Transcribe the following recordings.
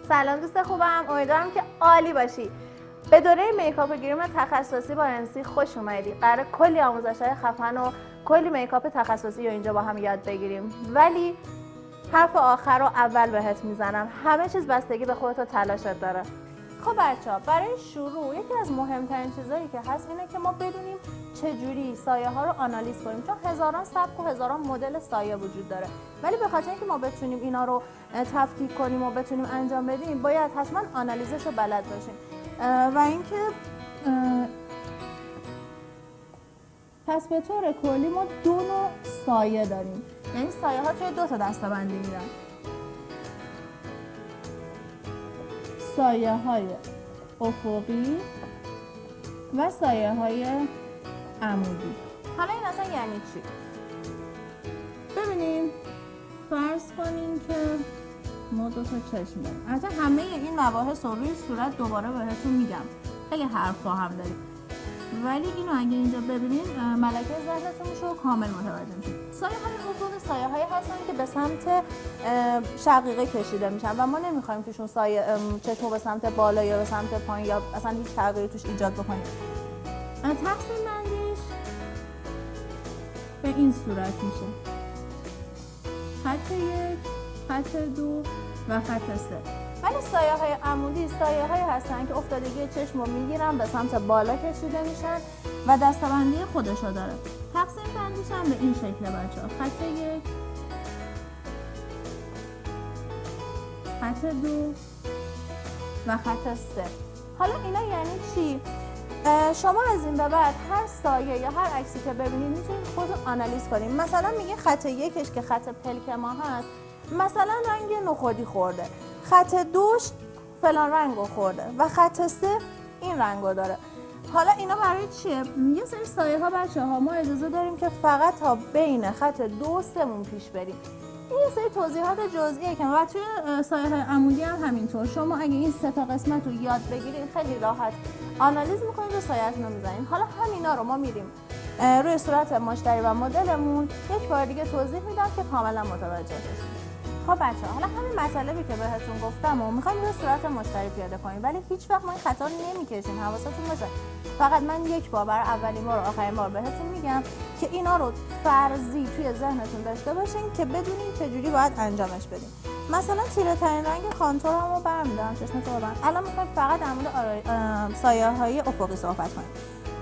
سلام دوست خوبم، امیدوارم که عالی باشی. به دوره میکاپ گریم تخصصی با انسی خوش اومدی. قراره کلی آموزش‌های خفن و کلی میکاپ تخصصی رو اینجا با هم یاد بگیریم، ولی حرف آخر رو اول بهت میزنم. همه چیز بستگی به خودت و تلاشت داره. خب بچه‌ها، برای شروع یکی از مهمترین چیزایی که هست اینه که ما بدونیم چجوری سایه ها رو آنالیز کنیم، چون هزاران سبک و هزاران مدل سایه وجود داره، ولی به خاطر اینکه ما بتونیم اینا رو تفکیک کنیم و بتونیم انجام بدیم باید حتما آنالیزش رو بلد باشیم. و اینکه پس به طور کلی ما دو نوع سایه داریم، یعنی سایه ها توی دو تا دسته‌بندی میرن: سایه های افقی و سایه های عمودی. حالا این اصلا یعنی چی؟ ببینیم، فرض کنیم که ما دو تا چشم داریم. البته همه این مباحث رو روی صورت دوباره بهتون میگم، خیلی حرفا هم داریم، ولی اینو اگه اینجا ببینید ملکه ذهنتون رو کامل متوجه میشید. سایه های افقی سایه هایی هستن که به سمت شقیقه کشیده میشن و ما نمیخوایم توشون سایه چشمو به سمت بالا یا به سمت پایین یا اصلا هیچ تغییری توش ایجاد بکنیم. تقسیم بندیش به این صورت میشه: خط 1، خط 2 و خط 3. ولی سایه های عمودی سایه هایی هستن که افتادگی چشم رو میگیرن، به سمت بالا کشیده میشن و دسته‌بندی خودشو داره. تقسیم بندیش هم به این شکل بچه‌ها: خط 1، خط 2 و خط 3. حالا اینا یعنی چی؟ شما از این به بعد هر سایه یا هر عکسی که ببینید میتونید خود آنالیز کنید. مثلا میگه خط 1ش که خط پلک ما هست مثلا رنگ نخودی خورده، خط 2ش فلان رنگو خورده و خط 3 این رنگو داره. حالا اینا برای چیه؟ یه سری سایه ها بچه‌ها ما اجازه داریم که فقط تا بین خط 2 و 3 مون پیش بریم. این یه سری توضیحات جزئیه که و توی سایه های عمودی هم همینطور. شما اگه این سه تا قسمت رو یاد بگیرید خیلی راحت آنالیز میکنید و سایه‌تون رو میزنید. حالا همینا رو ما میریم روی صورت مشتری و مدلمون یک بار دیگه توضیح میدم که کاملا متوجه بشید. خب بچه‌ها، حالا همین مطالبی که بهتون گفتم و میخوایم روی صورت مشتری پیاده کنیم، ولی هیچ وقت ما این خطا رو نمیکشیم. حواستون باشه. فقط من یک بار برای اولین بار و آخرین بار بهتون میگم که اینا رو فرضی توی ذهنتون داشته باشین که بدونین چجوری باید انجامش بدین. مثلا تیره ترین رنگ کانتورمو برمی‌دارم، چشمتو ببند. الان میخوایم فقط در مورد سایه های افقی صحبت کنیم.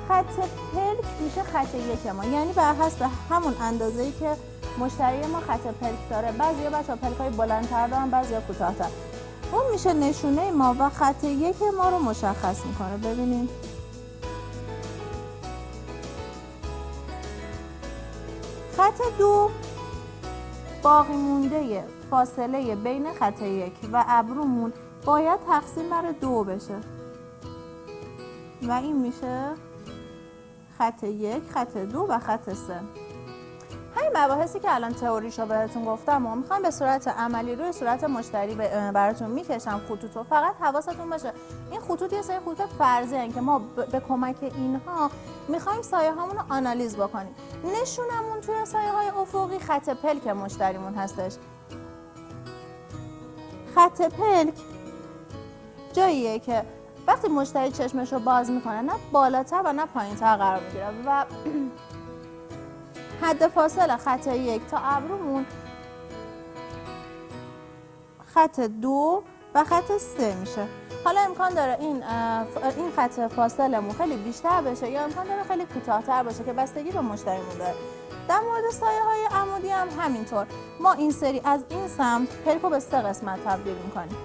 خط پلک میشه خط 1 ما، یعنی بر حسب همون اندازه‌ای که مشتری ما خط پلک داره. بعضیا بچه‌ها پلک‌های بلندتر دارن، بعضیا کوتاه‌تر. اون میشه نشونه ما و خط 1 ما رو مشخص میکنه. ببینید خط 2 باقی مونده فاصله بین خط 1 و ابرومون باید تقسیم بر 2 بشه و این میشه خط 1، خط 2 و خط 3. همین مباحثی که الان تئوریشو بهتون گفتم و میخوام به صورت عملی روی صورت مشتری براتون میکشم خطوطو. فقط حواستون باشه این خطوط یه سری خطوط فرضی هستن که ما به کمک اینها میخوایم سایه هامون رو آنالیز بکنیم. نشونمون توی سایه های افقی خط پلک مشتریمون هستش. خط پلک جاییه که وقتی مشتری چشمش رو باز میکنه نه بالاتر و نه پایینتر قرار میگیره و حد فاصله خط 1 تا ابرومون خط 2 و خط 3 میشه. حالا امکان داره این خط فاصلمون خیلی بیشتر بشه یا امکان داره خیلی کوتاه‌تر باشه که بستگی به مشتریمون داره. در مورد سایه های عمودی هم همینطور. ما این سری از این سمت پلک رو به 3 قسمت تبدیل میکنیم: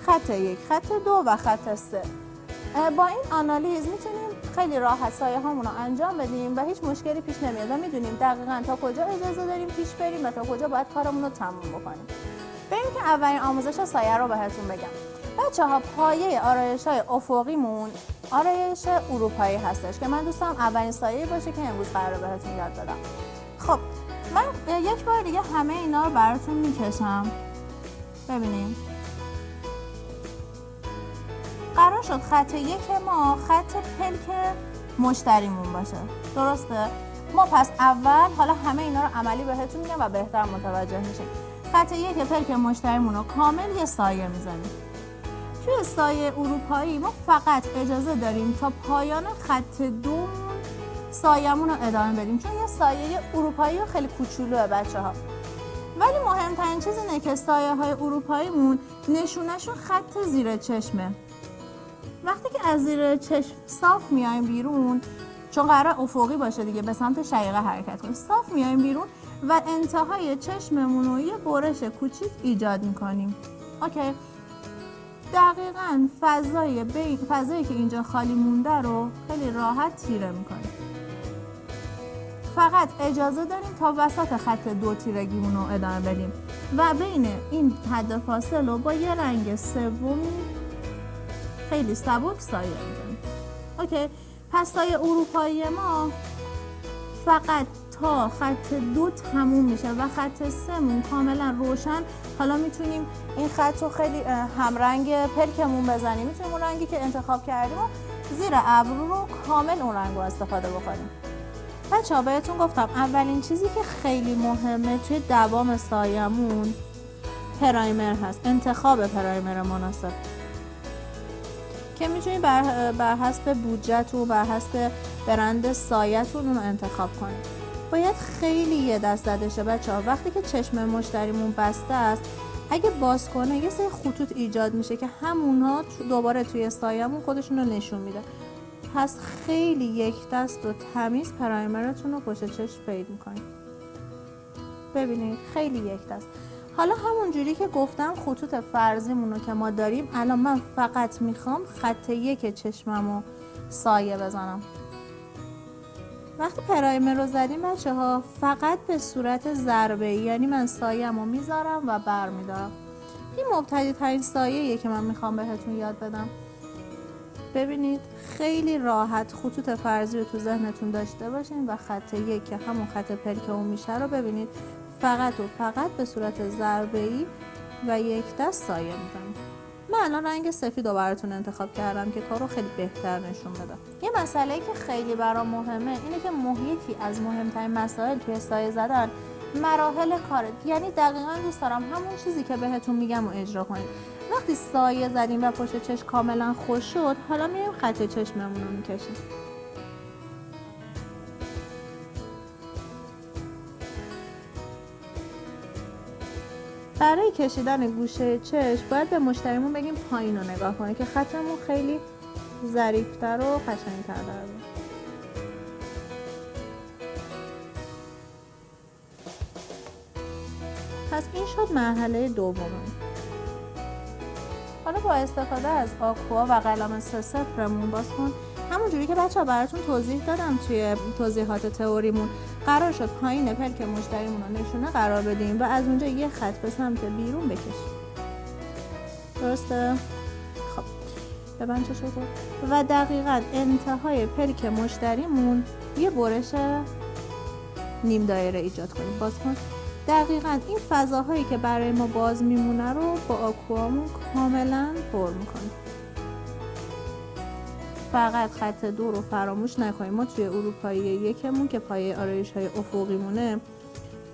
خط 1، خط 2 و خط 3. با این آنالیز میتونیم خیلی راحت سایه هامون رو انجام بدیم و هیچ مشکلی پیش نمیاد و میدونیم دقیقاً تا کجا اجازه داریم پیش بریم و تا کجا باید کارمون رو تموم بکنیم. بریم که اولین آموزش سایه رو بهتون بگم. بچه‌ها، پایه آرایش‌های افقیمون آرایش اروپایی هستش که من دوست دارم اولین سایه‌ای باشه که امروز قراره بهتون یاد بدم. خب من یک بار دیگه همه اینا رو براتون میکشم. ببینیم قرار شد خط 1 ما خط پلک مشتریمون باشه، درسته؟ ما پس اول حالا همه اینا رو عملی بهتون میگم و بهتر متوجه میشین. خط 1 پلک مشتریمون رو کامل یه سایه میزنیم. توی سایه اروپایی ما فقط اجازه داریم تا پایان خط 2 سایه‌مون رو ادامه بدیم، چون یه سایه اروپایی خیلی کوچولوه بچه‌ها. ولی مهمترین چیز اینه که سایه‌های اروپاییمون نشونهشون خط زیر چشمه. وقتی که از زیر چشم صاف میایم بیرون، چون قرار افقی باشه دیگه، به سمت شقیقه حرکت کنیم، صاف میایم بیرون و انتهای چشممون رو یه برش کوچیک ایجاد میکنیم. اوکی، دقیقاً فضایی که اینجا خالی مونده رو خیلی راحت تیره میکنیم. فقط اجازه داریم تا وسط خط 2 تیرگیمون رو ادامه بدیم و بین این حد فاصله رو با یه رنگ سومی خیلی سبک سایه میدیم. اوکی، پس سایه اروپایی ما فقط تا خط 2 تموم میشه و خط 3 مون کاملا روشن. حالا میتونیم این خط رو خیلی همرنگ پلکمون بزنیم، میتونیم اون رنگی که انتخاب کردیم و زیر ابرو رو کامل اون رنگ رو استفاده بکنیم. بچه‌ها بهتون گفتم اولین چیزی که خیلی مهمه توی دوام سایه‌مون پرایمر هست، انتخاب پرایمر مناسب که میتونید بر حسب بودجه‌تون، بر حسب برند سایه‌تون رو انتخاب کنید. باید خیلی یه دست زده شه بچه‌ها. وقتی که چشم مشتریمون بسته است، اگه باز کنه یه سری خطوط ایجاد میشه که همونها دوباره توی سایه‌مون خودشون رو نشون میده. پس خیلی یک دست و تمیز پرایمرتون رو پشت چشم فید میکنید. ببینید خیلی یک دست. حالا همون جوری که گفتم خطوط فرضیمون رو که ما داریم، الان من فقط میخوام خط 1 چشممو سایه بزنم. وقتی پرایمر رو زدیم بچه‌ها فقط به صورت ضربه‌ای، یعنی من سایه‌مو میذارم و برمیدارم. این مبتدی ترین سایه‌ایه که من میخوام بهتون یاد بدم. ببینید خیلی راحت خطوط فرضی رو تو ذهنتون داشته باشین و خط 1 که همون خط پلک اون میشه رو ببینید فقط به صورت ضربه‌ای و یک دست سایه میزنید. من الان رنگ سفید رو براتون انتخاب کردم که کارو خیلی بهتر نشون بده. یه مسئله که خیلی برام مهمه اینه که یکی از مهمترین مسائل توی سایه زدن مراحل کاره. یعنی دقیقاً دوست دارم همون چیزی که بهتون میگم رو اجرا کنید. وقتی سایه زدیم و پشت چشم کاملا خوش شد، حالا میایم خط چشممون رو میکشیم. برای کشیدن گوشه چشم باید به مشتریمون بگیم پایین رو نگاه کنه که خطمون خیلی ظریف‌تر و قشنگ‌تر در بیاد. پس این شد مرحله دوم. حالا با استفاده از آکوا و قلم 3-0 باز کن. همونجوری که بچه‌ها براتون توضیح دادم توی توضیحات تئوریمون، قرار شد پایین پلک مشتریمون رو نشونه قرار بدیم و از اونجا یه خط به سمت بیرون بکشیم. درسته؟ خب ببند چشاتو و دقیقاً انتهای پلک مشتریمون یه برش نیم دایره ایجاد کنیم. باز کن. دقیقاً این فضاهایی که برای ما باز میمونه رو با آکوامون کاملا پر میکنیم. فقط خط 2 رو فراموش نکنیم. ما توی اروپایی یکمون که پایه آرایش های افقی مونه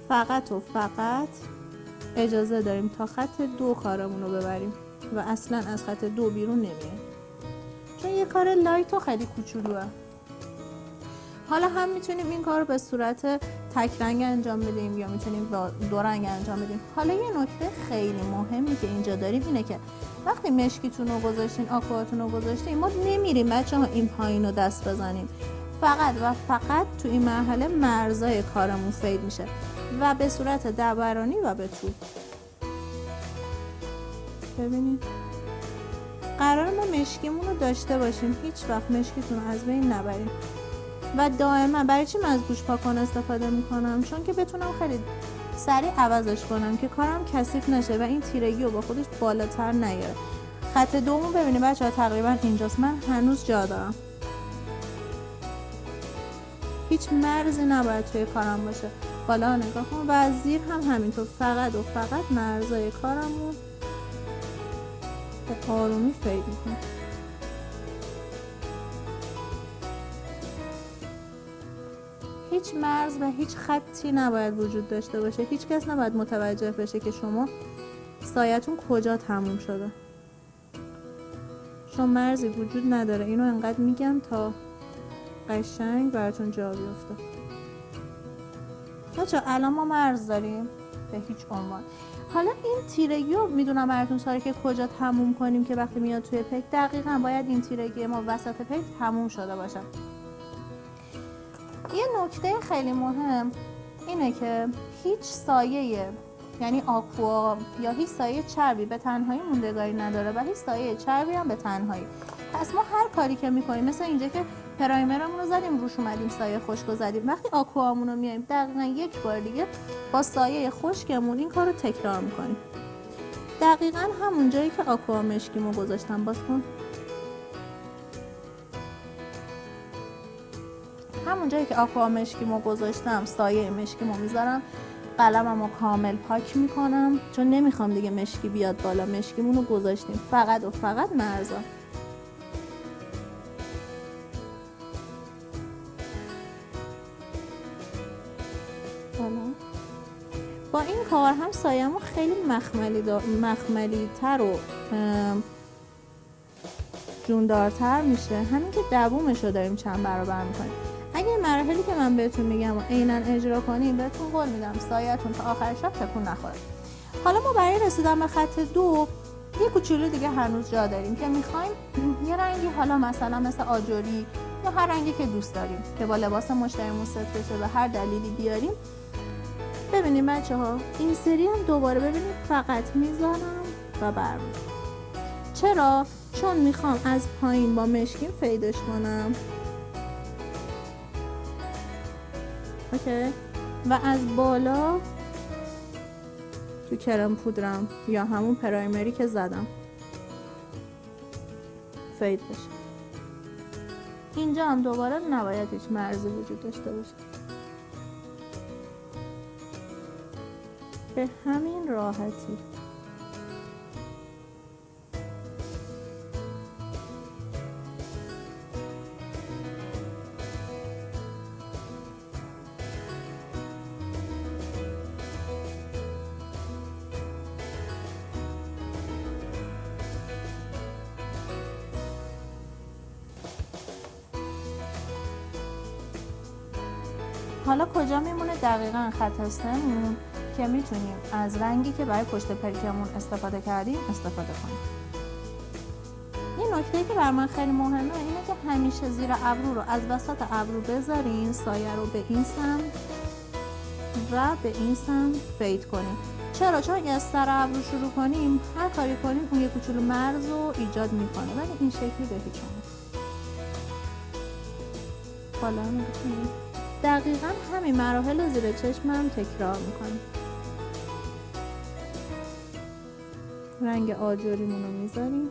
فقط اجازه داریم تا خط 2 کارمون رو ببریم و اصلا از خط 2 بیرون نمیایم، چون یه کار لایت و خیلی کوچولوه. حالا هم میتونیم این کار رو به صورت تک رنگ انجام بدیم یا میتونیم با 2 رنگ انجام بدیم. حالا یه نکته خیلی مهمی که اینجا داریم اینه که وقتی مشکیتون رو گذاشتین، آکواتون رو گذاشتین، ما نمیریم بچه‌ها این پایین رو دست بزنیم. فقط تو این مرحله مرزای کارمون فید میشه و به صورت دورانی و به طول. ببینید قرار ما مشکیمون رو داشته باشیم، هیچ وقت مشکیتون رو از بین نبریم. و دائما برای چی من از گوش پاکن استفاده میکنم؟ چون که بتونم خیلی سریع عوضش کنم که کارم کثیف نشه و این تیرگی رو با خودش بالاتر نیاره. خط دومو ببینید بچه‌ها تقریبا اینجاست. من هنوز جا دارم، هیچ مرزی نباید توی کارم باشه. بالا نگاه کن و از زیر هم همینطور. فقط مرزای کارمو به آرومی فید میکنم. هیچ هیچ مرز و هیچ خطی نباید وجود داشته باشه. هیچ کس نباید متوجه بشه که شما سایتون کجا تموم شده، چون مرزی وجود نداره. اینو انقدر میگم تا قشنگ براتون جا بیفته. بچه الان ما مرز داریم به هیچ عنوان. حالا این تیرگی رو میدونم براتون ساره که کجا تموم کنیم که وقتی میاد توی پیک دقیقاً باید این تیرگی ما وسط پیک تموم شده باشه. یه نکته خیلی مهم اینه که هیچ سایه، یعنی آکوا یا هیچ سایه چربی به تنهایی موندگاری نداره و هیچ سایه چربی هم به تنهایی. پس ما هر کاری که میکنیم، مثل اینجا که پرایمرمون رو زدیم روش اومدیم سایه خشک رو زدیم، وقتی آکوامون رو میایم دقیقاً یک بار دیگه با سایه خشکمون این کار رو تکرار میکنیم. دقیقاً همون جایی که آکوا مشکیمو گذاشتم، باز کن، همون جایی که آکوا مشکیمو گذاشتم سایه مشکیمو میذارم، قلممو کامل پاک میکنم چون نمیخوام دیگه مشکی بیاد بالا. مشکیمونو گذاشتیم، فقط و فقط مرزا. با این کار هم سایه‌مون خیلی مخملی تر و جوندارتر میشه، همین که دوومش رو داریم چند برابر میکنیم. اگه این مراحلی که من بهتون میگم و عیناً اجرا کنیم، بهتون قول میدم سایه‌تون تا آخر شب تکون نخوره. حالا ما برای رسیدن به خط 2 یه کوچولو دیگه هنوز جا داریم که میخوایم یه رنگی، حالا مثلا مثل آجوری یا هر رنگی که دوست داریم که با لباس مشتریمون ست بشه به هر دلیلی بیاریم. ببینیم بچه ها، این سری هم دوباره ببینیم فقط میزنم و برمی‌دارم. چرا؟ چون میخوام از پایین با مشکیم فیدش کنم، اوکی، و از بالا تو کرم پودرم یا همون پرایمری که زدم فید بشه. اینجا هم دوباره نباید هیچ مرزی وجود داشته باشه. به همین راحتی. حالا کجا میمونه دقیقاً خط سمون که میتونیم از رنگی که برای پشت پلکمون استفاده کردیم استفاده کنیم. یه نکته‌ای که بر من خیلی مهمه اینه که همیشه زیر ابرو رو از وسط ابرو بذارین، سایه رو به این سمت و به این سمت فید کنیم. چرا؟ چون اگه از سر ابرو شروع کنیم هر کاری کنیم اون یه کوچولو مرز رو ایجاد میکنه، ولی این شکلی به هیچ عنوان. بالا می‌کنیم. دقیقاً همین مراحل رو زیر چشمم تکرار میکنیم. رنگ آجوریمون رو میذاریم.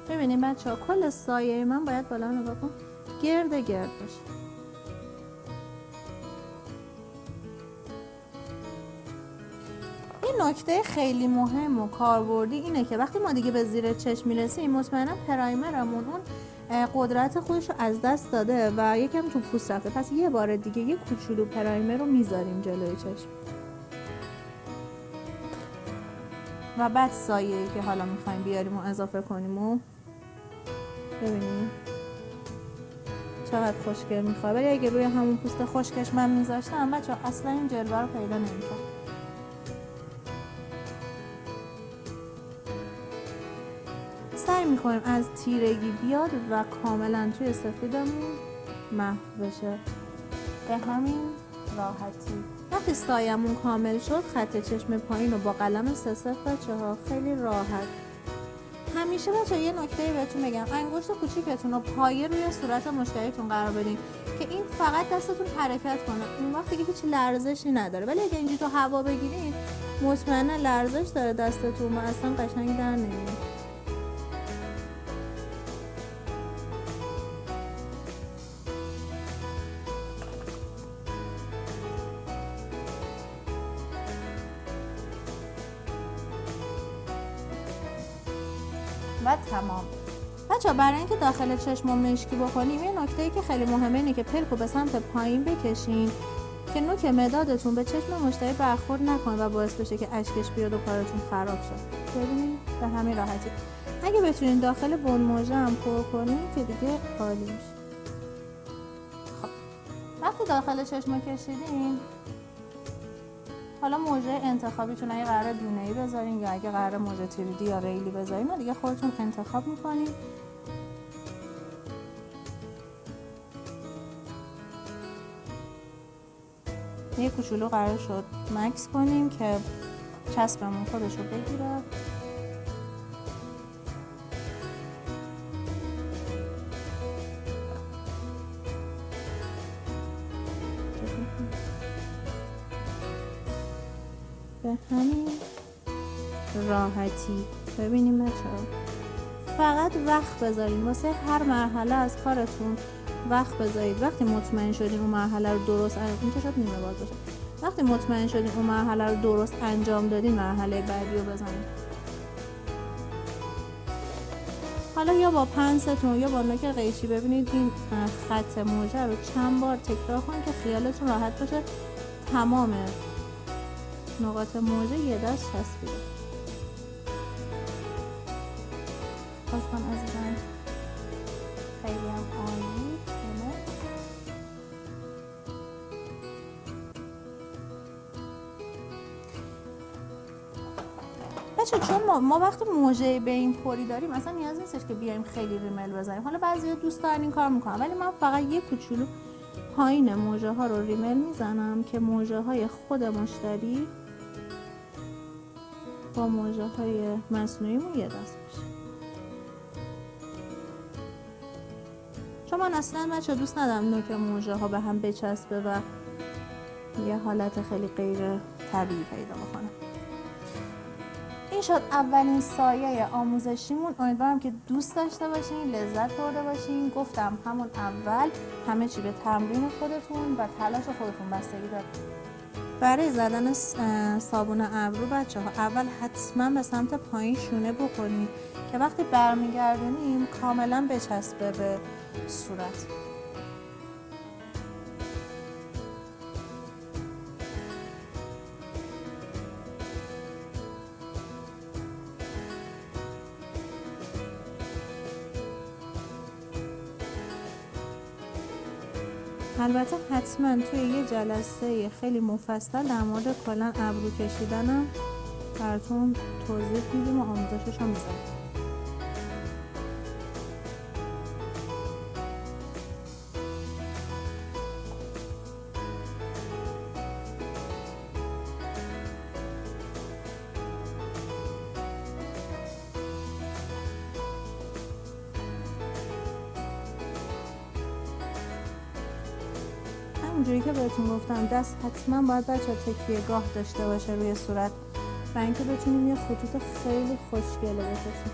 ببینیم بچه ها، کل سایه من باید بالا نگاه کن گرد باشه. نکته خیلی مهم و کاربردی اینه که وقتی ما دیگه به زیر چشم میرسیم مطمئنا پرایمرمون اون قدرت خودش رو از دست داده و یکم تو پوست رفته، پس یه بار دیگه یه کوچولو پرایمر رو میذاریم جلوی چشم و بعد سایه‌ای که حالا میخوایم بیاریم و اضافه کنیم و ببینیم چقدر خوشگل میخواد. ولی اگه روی همون پوست خشکش من میذاشتم بچه‌ها اصلا این جلوه رو پیدا نمی‌کنه. سعی میکنیم از تیرگی بیاد و کاملا توی سفیدمون محو بشه به همین راحتی. وقتی سایمون کامل شد خط چشم پایین رو با قلم 3-0 بچه‌ها خیلی راحت. همیشه بچه‌ها یه نکته بهتون بگم، انگشت کوچیکتون رو پایه روی صورت مشتریتون قرار بدین که این فقط دستتون حرکت کنه، اون وقت دیگه هیچ لرزشی نداره. ولی اگه اینجوری تو هوا بگیرین مطمئنا لرزش داره دستتون و اصلا قشنگ در نمیاد. و تمام. بچه برای اینکه داخل چشم مشکی بکنیم یه نکته‌ای که خیلی مهمه اینه که پلکو به سمت پایین بکشین که نوک مدادتون به چشم مشتری برخورد نکنه و باعث بشه که اشکش بیاد و کارتون خراب شه. ببینید به همین راحتی. اگه بتونین داخل بون موجه هم پر کنین که دیگه عالی میشه. خب وقتی داخل چشم کشیدین، حالا موجه انتخابیتون اگه قراره دونه‌ای بذارین یا اگه قراره موجه تریدی یا ریلی بذارین دیگه خودتون انتخاب میکنین. یه کوچولو قرار شد مکس کنیم که چسبمون خودشو بگیره. به همین راحتی. ببینیم بچه‌ها فقط وقت بذارین واسه هر مرحله از کارتون، وقت بذارید. وقتی مطمئن شدین اون مرحله رو درست انجام شد نیمه باز بشه. وقتی مطمئن شدین اون مرحله رو درست انجام دادین مرحله بعدی رو بزنید. حالا یا با پنستون یا با نوک قیچی ببینید این خط موجه رو چند بار تکرار کنید که خیالتون راحت باشه تمام نقاط موجه یه دست چسبیده. بازم عزیزان خیلی هم عالی. بچه چون ما وقتی موجه به این پری داریم اصلا نیاز نیستش که بیایم خیلی ریمل بزنیم. حالا بعضی دوست دارن این کار میکنن ولی من فقط یه کوچولو پایین موجه ها رو ریمل میزنم که موجه های خود مشتری با موجه های مصنوعیمون یه دست بشه. چون من اصلا بچه دوست ندارم نوک موجه ها به هم بچسبه و یه حالت خیلی غیر طبیعی پیدا بکنه. این شد اولین سایه آموزشیمون. امیدوارم که دوست داشته باشین، لذت برده باشین. گفتم همون اول همه چی به تمرین خودتون و تلاش خودتون بستگی داره. برای زدن صابون ابرو بچه ها اول حتما به سمت پایین شونه بکنید که وقتی برمیگردونیم کاملا بچسبه به صورت. البته حتما توی یه جلسه خیلی مفصل در مورد کلا ابرو کشیدنم براتون توضیح میدیم و آموزشش هم میذارم. اونجوری که بهتون گفتم دست حتما باید بچه تکیه گاه داشته باشه روی صورت و اینکه بتونیم یه خطوط خیلی خوشگله بکشیم.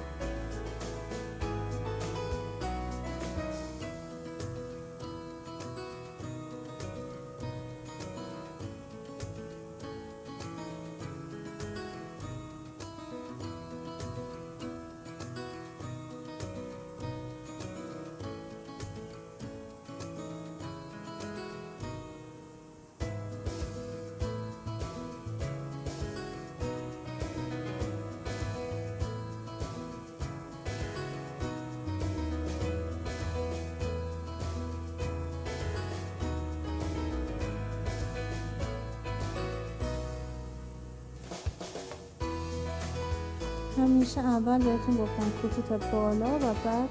همیشه اول بهتون گفتم خطوط بالا و بعد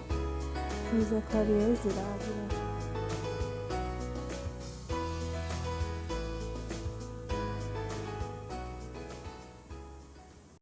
میزکاریه زیر ابرو.